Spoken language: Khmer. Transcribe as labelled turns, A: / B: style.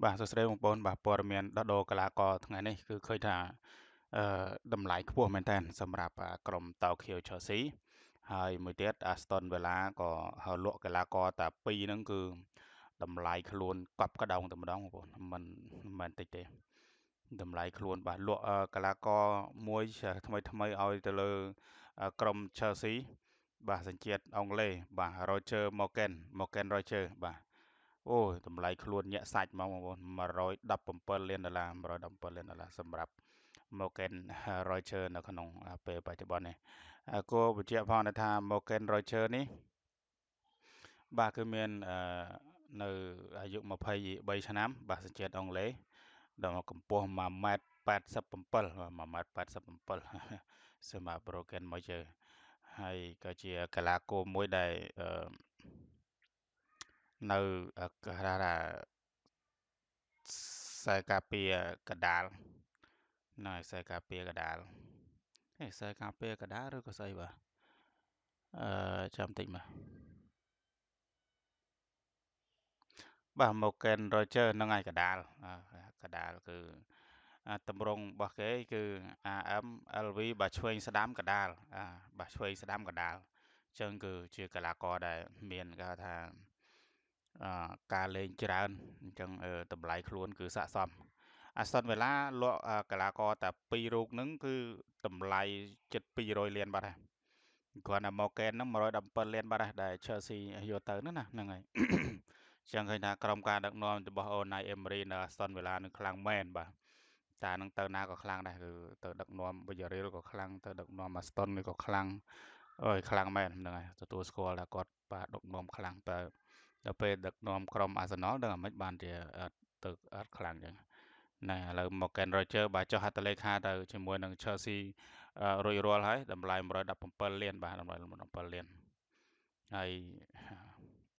A: បាទសួស្តីបងប្អូនបាទព័ត៌មានដោះដូរកីឡាករថ្ងៃនេះគឺឃើញថាតម្លៃខ្ពស់មែនទែនសម្រាប់ក្រុមតោខៀវ Chelsea ហើយមួយទៀត Aston Villa ក៏លក់កីឡាករតែ2ហ្នឹងគឺតម្លៃខ្លួនកប់ក្តោងតែម្ដងបងប្អូនមិនមែនតិចទេតម្លៃខ្លួនបាទលក់កីឡាករមួយថ្មីថ្មីឲ្យទៅលើក្រុម Chelsea បាទសញ្ជាតិអង់គ្លេសបាទ Roger Morgan Roger បាទអូយតម្លៃខ្លួនញាក់សាច់ហ្មងបងប្អូន117លានដុល្លារ117លានដុល្លារសម្រាប់ Morgan Roger នៅក្នុងពេលបច្ចុប្បន្ននេះគួរបញ្ជាក់ផងថា Morgan Roger នេះបាទគឺមាននៅអាយុ23ឆ្នាំបាទសញ្ជាតិអង់គ្លេសដល់កម្ពស់1.87 1.87 សម្រាប់ Broken Roger ហើយក៏ជាកីឡាករមួយដែលនៅគេហៅថាខ្សែការពារកដាលនៅខ្សែការពារកដាលខ្សែការពារកដាលឬក៏ស្អីបាទចាំតិចមើលបាទ Morgan Roger ហ្នឹងហើយកដាលគឺតម្រងរបស់គេគឺ AM LV បាទឆ្វេងស្ដាំកដាលបាទឆ្វេងស្ដាំកដាលអញ្ចឹងគឺជាកីឡាករដែលមានគេហៅថាការលេងច្រើនអញ្ចឹងតម្លៃខ្លួនគឺស័ក្តិសមAston Villa លក់កីឡាករតែ2រូបហ្នឹងគឺតម្លៃជិត200លានបាត់ហើយគ្រាន់តែ Morgan ហ្នឹង117លានបាត់ហើយដែល Chelsea យកទៅហ្នឹងណាហ្នឹងហើយចឹងឃើញថាក្រុមការដឹកនាំរបស់ Unai Emery នៅ Aston Villa នឹងខ្លាំងមែនបាទតែនឹងទៅណាក៏ខ្លាំងដែរគឺទៅដឹកនាំ Villarreal ក៏ខ្លាំងទៅដឹកនាំ Aston នេះក៏ខ្លាំងអើយខ្លាំងមែនហ្នឹងហើយទទួលស្គាល់ថាគាត់បាទដឹកនាំខ្លាំងតែដល់ពេលដឹកនាំក្រុម Arsenal ដឹងអាម៉េចបានជាអត់ខ្លាំងចឹងណាឥឡូវ Morgan Roger បាទចុះហត្ថលេខាទៅជាមួយនឹង Chelsea រួចរាល់ហើយតម្លៃ117លានបាទតម្លៃ117លានហើយ